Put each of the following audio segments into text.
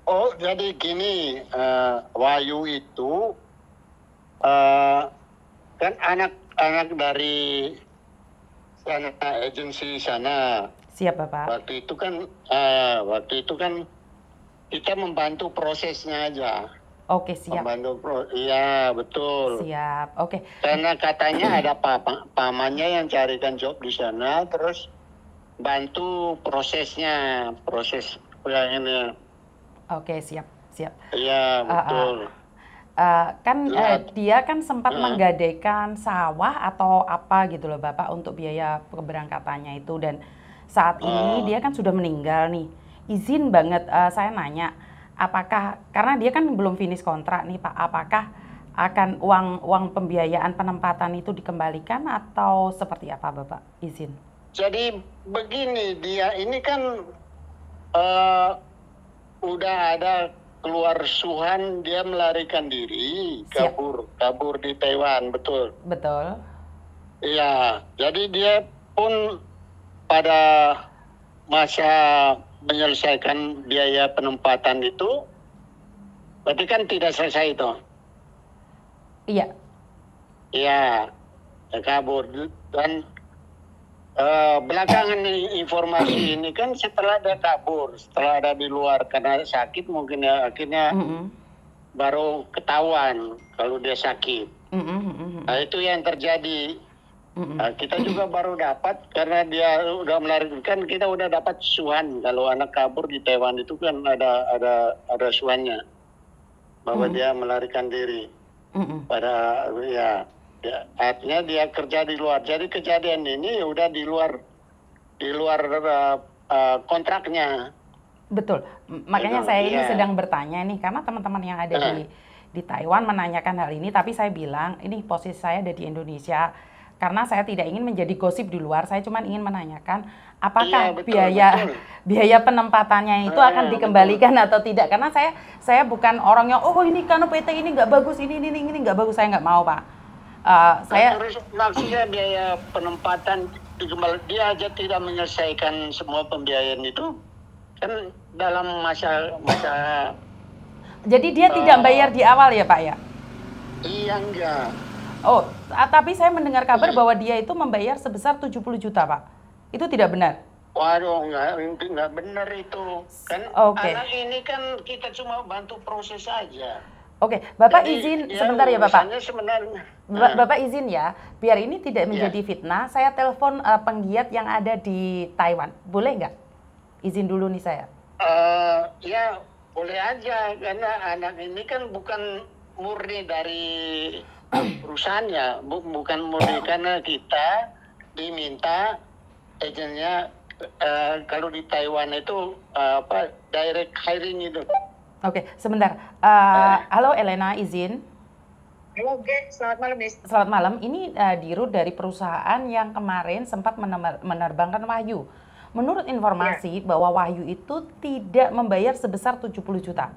Oh, jadi gini, Wahyu itu kan anak-anak dari sana, agensi sana. Siap, Bapak. Waktu itu kan kita membantu prosesnya aja. Oke, siap. Iya, betul. Siap. Oke. Karena katanya ada pamannya yang carikan job di sana, terus bantu prosesnya, proses ini. Oke, siap. Siap. Iya, betul. Dia kan sempat menggadaikan sawah atau apa gitu loh Bapak untuk biaya keberangkatannya itu, dan saat ini dia kan sudah meninggal nih. Izin banget saya nanya, apakah karena dia kan belum finish kontrak nih Pak, apakah akan uang pembiayaan penempatan itu dikembalikan atau seperti apa Bapak? Izin. Jadi begini, dia ini kan udah ada keluar suhan, dia melarikan diri, kabur di Taiwan, betul. Betul. Iya, jadi dia pun pada masa menyelesaikan biaya penempatan itu, berarti kan tidak selesai itu. Iya. Iya, kabur. Dan belakangan informasi ini kan setelah dia kabur, setelah ada di luar karena sakit mungkin ya, akhirnya baru ketahuan kalau dia sakit. Nah, itu yang terjadi. Nah, kita juga baru dapat karena dia udah melarikan, kita udah dapat suhan kalau anak kabur di Taiwan itu kan ada suhannya bahwa dia melarikan diri. Pada ya artinya dia kerja di luar. Jadi kejadian ini udah di luar kontraknya. Betul. Makanya saya ini sedang bertanya nih, karena teman-teman yang ada di Taiwan menanyakan hal ini, tapi saya bilang ini posisi saya ada di Indonesia. Karena saya tidak ingin menjadi gosip di luar, saya cuma ingin menanyakan apakah biaya penempatannya itu akan dikembalikan atau tidak. Karena saya bukan orang yang ini karena PT ini nggak bagus, ini nggak bagus, saya nggak mau Pak. Terus maksudnya biaya penempatan dikembalikan, dia aja tidak menyelesaikan semua pembiayaan itu kan dalam masa. Jadi dia tidak bayar di awal ya Pak ya? Iya, enggak. Oh, tapi saya mendengar kabar bahwa dia itu membayar sebesar 70 juta, Pak. Itu tidak benar? Waduh, enggak benar itu. Kan anak ini kan kita cuma bantu proses saja. Oke, Bapak izin sebentar ya Bapak. Bapak izin ya, biar ini tidak menjadi fitnah, saya telepon penggiat yang ada di Taiwan. Boleh nggak? Izin dulu nih saya. Ya, boleh aja. Karena anak ini kan bukan murni dari perusahaannya, bukan murni, karena kita diminta agennya kalau di Taiwan itu direct hiring itu. Oke, sebentar. Halo Elena, izin. Halo, selamat malam, Miss. Selamat malam. Ini Dirut dari perusahaan yang kemarin sempat menerbangkan Wahyu. Menurut informasi bahwa Wahyu itu tidak membayar sebesar 70 juta.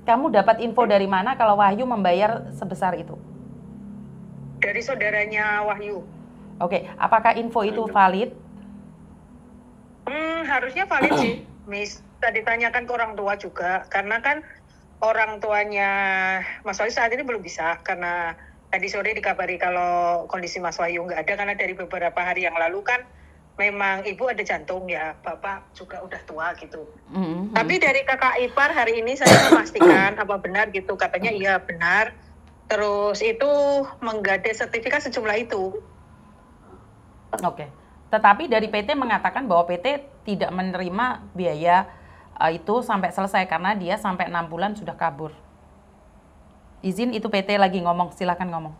Kamu dapat info dari mana kalau Wahyu membayar sebesar itu? Dari saudaranya Wahyu. Oke, apakah info itu valid? Harusnya valid sih, Miss. Tadi ditanyakan ke orang tua juga, karena kan orang tuanya Mas Wahyu saat ini belum bisa, karena tadi sore dikabari kalau kondisi Mas Wahyu nggak ada, karena dari beberapa hari yang lalu kan memang ibu ada jantung ya, bapak juga udah tua gitu. Tapi dari kakak ipar hari ini saya memastikan apa benar gitu, katanya iya benar. Terus itu menggadai sertifikat sejumlah itu. Oke. Tetapi dari PT mengatakan bahwa PT tidak menerima biaya itu sampai selesai karena dia sampai 6 bulan sudah kabur. Izin, itu PT lagi ngomong, silakan ngomong.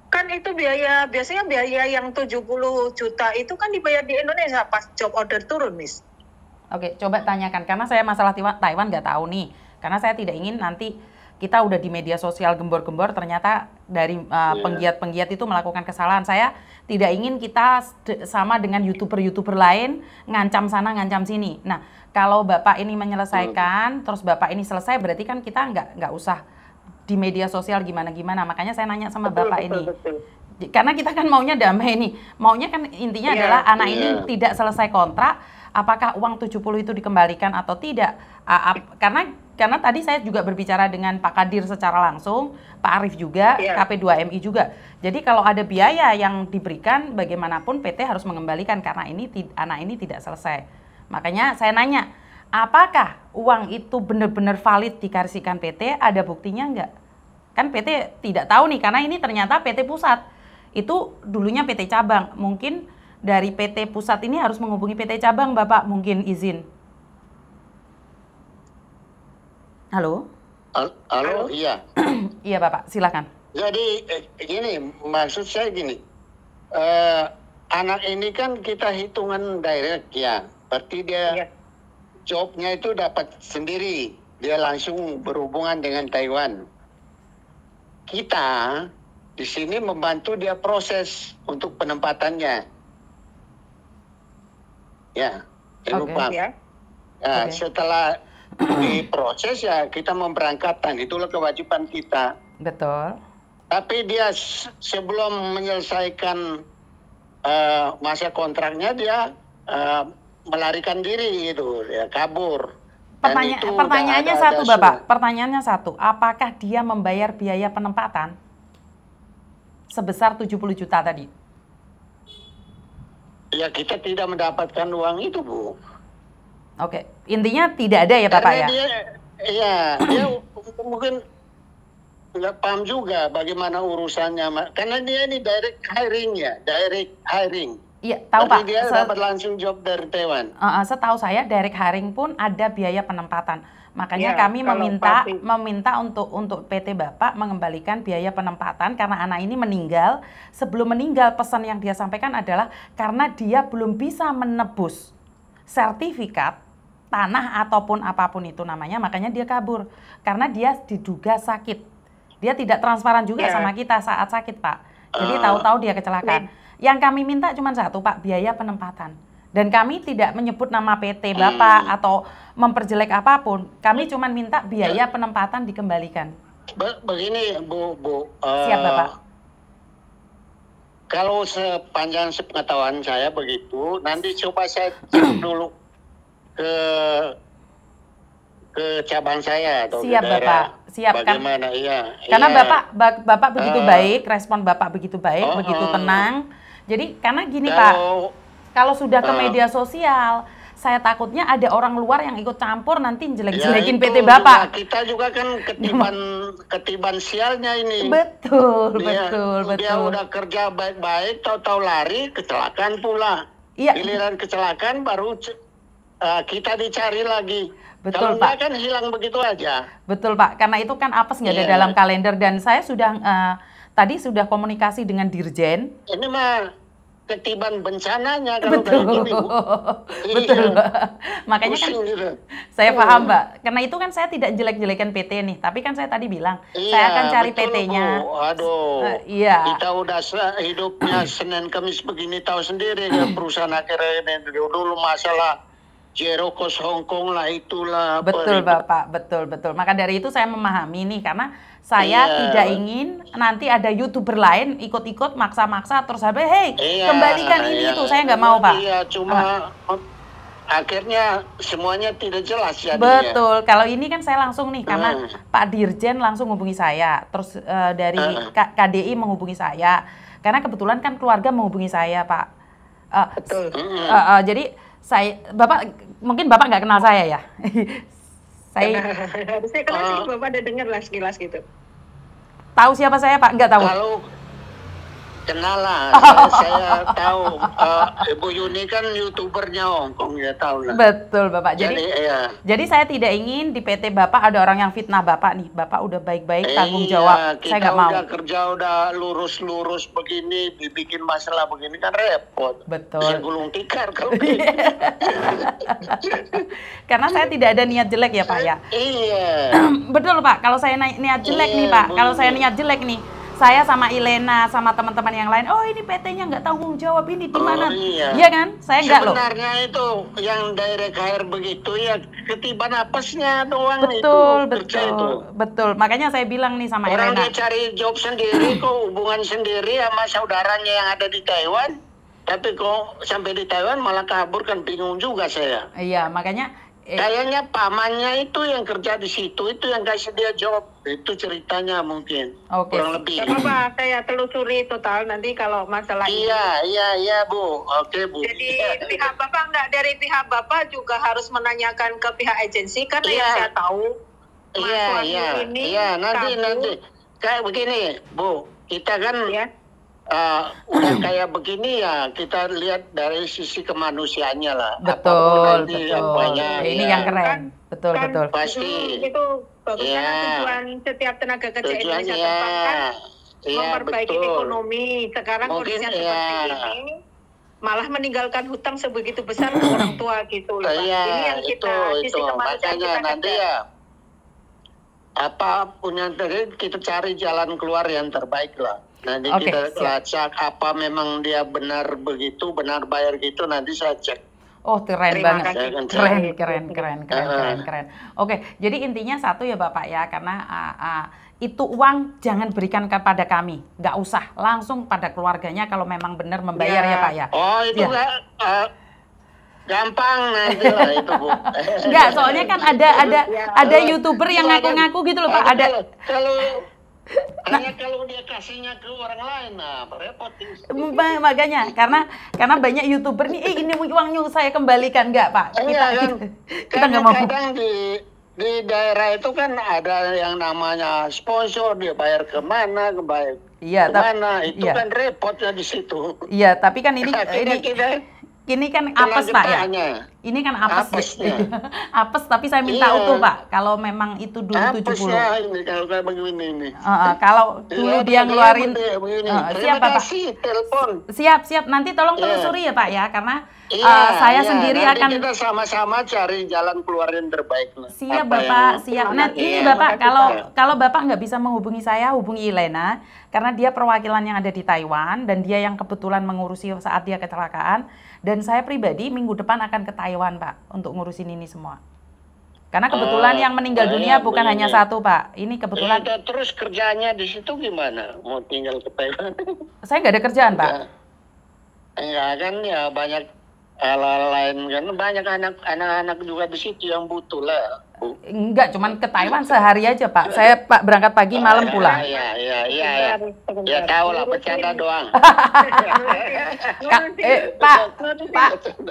Kan itu biasanya biaya yang 70 juta itu kan dibayar di Indonesia pas job order turun, Miss. Oke, coba tanyakan, karena saya masalah Taiwan nggak tahu nih. Karena saya tidak ingin nanti kita udah di media sosial gembor-gembor, ternyata dari penggiat-penggiat itu melakukan kesalahan. Saya tidak ingin kita sama dengan YouTuber-YouTuber lain, ngancam sana, ngancam sini. Nah, kalau Bapak ini menyelesaikan, terus Bapak ini selesai, berarti kan kita nggak usah di media sosial gimana-gimana. Makanya saya nanya sama Bapak ini. Karena kita kan maunya damai nih. Maunya kan intinya adalah anak ini tidak selesai kontrak, apakah uang 70 itu dikembalikan atau tidak. Karena tadi saya juga berbicara dengan Pak Kadir secara langsung, Pak Arief juga, KP2MI juga. Jadi kalau ada biaya yang diberikan, bagaimanapun PT harus mengembalikan karena anak ini tidak selesai. Makanya saya nanya, apakah uang itu benar-benar valid dikasihkan PT? Ada buktinya enggak? Kan PT tidak tahu nih, karena ini ternyata PT pusat. Itu dulunya PT cabang. Mungkin dari PT pusat ini harus menghubungi PT cabang, Bapak mungkin izin. Halo? Halo, iya. Iya Bapak, silakan. Jadi gini, maksud saya gini, anak ini kan kita hitungan direct ya, berarti dia jobnya itu dapat sendiri, dia langsung berhubungan dengan Taiwan. Kita di sini membantu dia proses untuk penempatannya. Ya, lupa. Setelah diproses ya kita memberangkatkan, itulah kewajiban kita. Betul. Tapi dia sebelum menyelesaikan masa kontraknya dia melarikan diri gitu, ya kabur. Pertanyaannya satu Bapak, pertanyaannya satu, apakah dia membayar biaya penempatan sebesar 70 juta tadi? Ya kita tidak mendapatkan uang itu, Bu. Oke, intinya tidak ada ya Bapak. Karena dia mungkin nggak paham juga bagaimana urusannya, karena dia ini direct hiring. Iya, tahu Pak. Dia dapat langsung job dari Taiwan. Setahu saya direct hiring pun ada biaya penempatan. Makanya kami meminta untuk PT Bapak mengembalikan biaya penempatan karena anak ini meninggal. Sebelum meninggal, pesan yang dia sampaikan adalah karena dia belum bisa menebus sertifikat tanah ataupun apapun itu namanya, makanya dia kabur. Karena dia diduga sakit. Dia tidak transparan juga sama kita saat sakit, Pak. Jadi tahu-tahu dia kecelakaan. Yang kami minta cuma satu, Pak, biaya penempatan. Dan kami tidak menyebut nama PT Bapak atau memperjelek apapun. Kami cuma minta biaya penempatan dikembalikan. Begini, Bu. Siap, Bapak. Kalau sepanjang sepengetahuan saya begitu, nanti coba saya cek dulu ke cabang saya atau siap, ke daerah. Bapak. Siap, bagaimana? Kan? Iya. Karena Bapak begitu baik, respon Bapak begitu baik, begitu tenang. Jadi karena gini Pak, kalau sudah ke media sosial, saya takutnya ada orang luar yang ikut campur nanti jelek-jelekin PT Bapak. Kita juga kan ketiban sialnya ini. Betul. Dia udah kerja baik-baik, tahu-tahu lari, kecelakaan pula. Iya. Giliran kecelakaan baru kita dicari lagi. Betul, Kalau Pak. kan hilang begitu aja. Betul, Pak. Karena itu kan apes nggak ada dalam kalender dan saya sudah tadi sudah komunikasi dengan Dirjen. Ini mah ketiban bencananya kalau betul. kayak gini. Betul, Mbak. Makanya kan gitu. Saya paham, Mbak. Karena itu kan saya tidak jelek-jelekan PT nih, tapi kan saya tadi bilang saya akan cari PT-nya. Aduh. Kita udah hidupnya Senin Kamis begini, tahu sendiri ya perusahaan akhirnya dulu masalah Jerokos Hongkong lah itulah. Betul Bapak, betul. Maka dari itu saya memahami nih karena saya tidak ingin nanti ada YouTuber lain ikut-ikut maksa-maksa terus kembalikan ini itu, saya nggak mau Pak. Iya, cuma akhirnya semuanya tidak jelas jadinya. Betul, kalau ini kan saya langsung nih karena Pak Dirjen langsung hubungi saya, terus dari KDI menghubungi saya, karena kebetulan kan keluarga menghubungi saya Pak. Betul. Jadi mungkin Bapak nggak kenal saya ya. Harusnya kenal sih, Bapak ada dengar lah sekilas gitu. Tahu siapa saya Pak? Nggak tahu. Kalau kenal lah, saya tahu. Ibu Yuni kan YouTubernya Hongkong, ya tahu lah. Betul Bapak. Jadi saya tidak ingin di PT Bapak ada orang yang fitnah Bapak nih. Bapak udah baik-baik tanggung jawab. Saya nggak mau. Kita udah kerja udah lurus-lurus begini, dibikin masalah begini kan repot. Betul. Bisa gulung tikar kalau Karena saya tidak ada niat jelek ya Pak ya. Iya. Betul Pak. Kalau saya niat jelek nih Pak. Kalau saya niat jelek nih. Saya sama Ilena, sama teman-teman yang lain, ini PT-nya nggak tanggung jawab ini di mana? Iya kan? Saya nggak loh. Sebenarnya itu yang direct hire begitu ya ketiban apesnya doang Betul. Makanya saya bilang nih sama Ilena. Orang dia cari job sendiri kok, hubungan sendiri sama saudaranya yang ada di Taiwan. Tapi kok sampai di Taiwan malah kabur, kan bingung juga saya. Iya, makanya kayaknya pamannya itu yang kerja di situ, itu yang kasih dia job. Itu ceritanya mungkin. Oke. Kurang lebih. Apa saya telusuri total nanti kalau masalah ini. Iya, Bu. Oke, Bu. Jadi pihak Bapak dari pihak Bapak juga harus menanyakan ke pihak agensi, karena yang saya tahu Iya, nanti kayak begini, Bu. Kita kan udah kayak begini ya, kita lihat dari sisi kemanusiaannya lah. Betul. Ini ya, yang keren. Betul. Pasti. Itu bagus, karena tujuan setiap tenaga kerja Indonesia tempatkan memperbaiki ekonomi. Sekarang kondisinya seperti ini, malah meninggalkan hutang sebegitu besar ke orang tua gitu loh. Iya, ini yang kita itu. Makanya nanti ya, apapun yang terjadi, kita cari jalan keluar yang terbaik lah. Nanti kita lacak apa memang dia benar begitu, benar bayar gitu, nanti saya cek. Oh, keren banget. Keren. Oke, jadi intinya satu ya Bapak ya, karena itu uang jangan berikan kepada kami, nggak usah, langsung pada keluarganya kalau memang benar membayar ya Pak ya. Oh, itu gampang nanti lah itu, Bu. Enggak, soalnya kan ada YouTuber yang ngaku-ngaku gitu loh Pak. Kalau dia kasihnya ke orang lain, repot. Makanya karena banyak YouTuber nih, ini uangnya saya kembalikan, enggak Pak? Kita nggak mau. Kadang di daerah itu kan ada yang namanya sponsor, dia bayar kemana, itu kan repotnya di situ. Iya, tapi kan ini kan apes Pak ya. Ini kan apes. Apes, tapi saya minta utuh Pak. Kalau memang itu dulu 70. Ini kalau kayak begini ini. Kalau dulu dia ngeluarin siap Pak. Telepon. Siap. Nanti tolong telusuri ya Pak ya, karena saya sendiri akan kita sama-sama cari jalan keluar yang terbaik. Siap Bapak, siap. Nah, ini Bapak, kalau Bapak nggak bisa menghubungi saya, hubungi Elena, karena dia perwakilan yang ada di Taiwan dan dia yang kebetulan mengurusi saat dia kecelakaan. Dan saya pribadi minggu depan akan ke Taiwan Pak untuk ngurusin ini semua. Karena kebetulan yang meninggal dunia bukan hanya satu Pak. Ini kebetulan. Terus kerjanya di situ gimana? Mau tinggal ke Taiwan? Saya nggak ada kerjaan Pak. Enggak kan ya, banyak hal-hal lain kan, banyak anak-anak juga di situ yang butuh lah. Enggak, cuman ke Taiwan sehari aja Pak. Saya berangkat pagi malam pulang. Iya. Ya tahu lah, bercanda doang. Pak,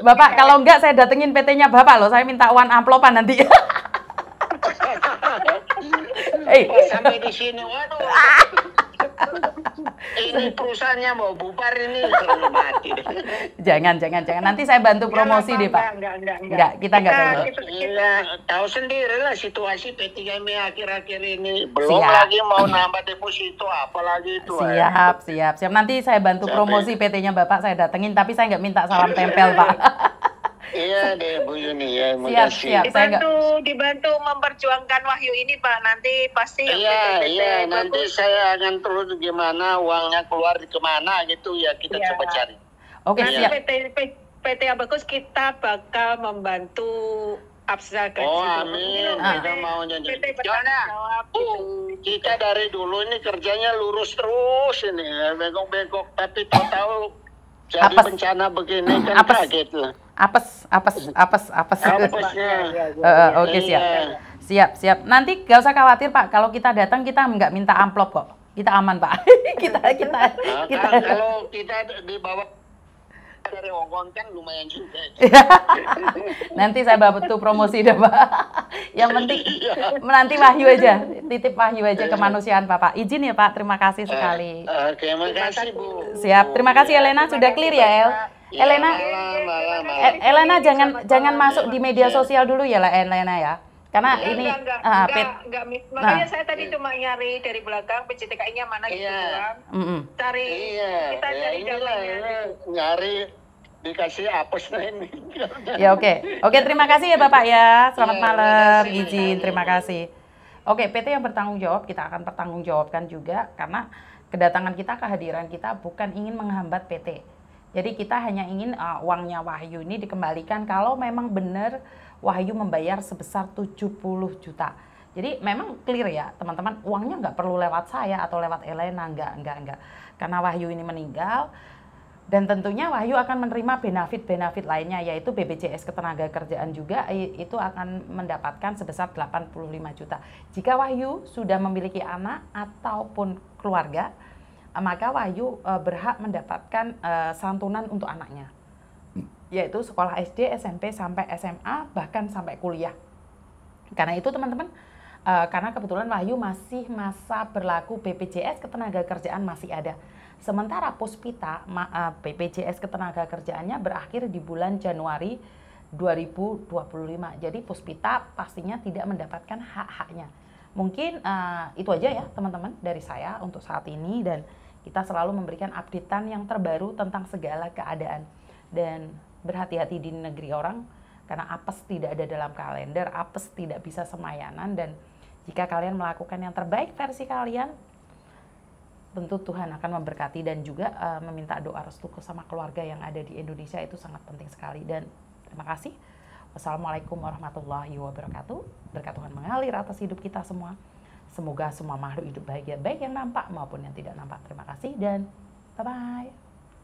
Bapak kalau enggak saya datengin PT-nya Bapak loh. Saya minta uang amplopan nanti. Sampai di sini, waduh. Ini perusahaannya mau bubar ini, mati. Jangan. Nanti saya bantu promosi deh Pak. Enggak, kita enggak tahu. Iya, tahu sendiri lah situasi P3MI akhir-akhir ini. Belum lagi mau nambah deposito, apalagi itu. Siap. Nanti saya bantu promosi PT-nya Bapak, saya datengin, tapi saya nggak minta salam tempel Pak. Iya deh Bu Yuni ya. Siap. Dibantu memperjuangkan Wahyu ini Pak. Nanti pasti. Iya. Nanti saya akan terus gimana uangnya keluar kemana gitu ya, kita coba cari. Oke, siap. PT Abacus kita bakal membantu Absa gaji. Oh amin. Kita mau janji. Kita dari dulu ini kerjanya lurus terus ini, bengkok-bengkok, tapi tahu jadi bencana begini kan kaget lah. Apes. Apesnya. Oke, siap. Nanti gak usah khawatir Pak, kalau kita datang kita nggak minta amplop kok. Kita aman Pak. kita. Kalau kita dibawa dari Hongkong kan lumayan juga. Nanti saya bantu promosi deh Pak. Yang penting nanti Wahyu aja, titip Wahyu aja kemanusiaan Bapak. Izin ya Pak, terima kasih sekali. Terima kasih Bu. Siap, terima kasih Elena, sudah clear ya El. Elena jangan masuk di media sosial dulu ya lah Elena ya. Karena ini makanya saya tadi cuma nyari dari belakang PJTKI-nya mana gitu kan. Kita cari nyari dikasih apes ini. Ya oke, terima kasih ya Bapak ya. Selamat malam, izin, terima kasih. Oke, PT yang bertanggung jawab, kita akan pertanggungjawabkan juga karena kedatangan kita, kehadiran kita bukan ingin menghambat PT. Jadi kita hanya ingin uangnya Wahyu ini dikembalikan kalau memang benar Wahyu membayar sebesar 70 juta. Jadi memang clear ya teman-teman, uangnya nggak perlu lewat saya atau lewat Elena, enggak. Karena Wahyu ini meninggal, Dan tentunya Wahyu akan menerima benefit-benefit lainnya, yaitu BPJS Ketenagakerjaan juga itu akan mendapatkan sebesar 85 juta. Jika Wahyu sudah memiliki anak ataupun keluarga, maka Wahyu berhak mendapatkan santunan untuk anaknya, yaitu sekolah SD, SMP, sampai SMA, bahkan sampai kuliah. Karena itu teman-teman, karena kebetulan Wahyu masih masa berlaku BPJS Ketenagakerjaan masih ada. Sementara Puspita, BPJS Ketenagakerjaannya berakhir di bulan Januari 2025. Jadi Puspita pastinya tidak mendapatkan hak-haknya. Mungkin itu aja ya teman-teman dari saya untuk saat ini, dan kita selalu memberikan updatean yang terbaru tentang segala keadaan. Dan berhati-hati di negeri orang, karena apes tidak ada dalam kalender, apes tidak bisa semayanan, dan jika kalian melakukan yang terbaik versi kalian, tentu Tuhan akan memberkati, dan juga meminta doa restu sama keluarga yang ada di Indonesia itu sangat penting sekali. Dan terima kasih. Wassalamualaikum warahmatullahi wabarakatuh. Berkat Tuhan mengalir atas hidup kita semua. Semoga semua makhluk hidup bahagia, baik yang nampak maupun yang tidak nampak. Terima kasih dan bye-bye.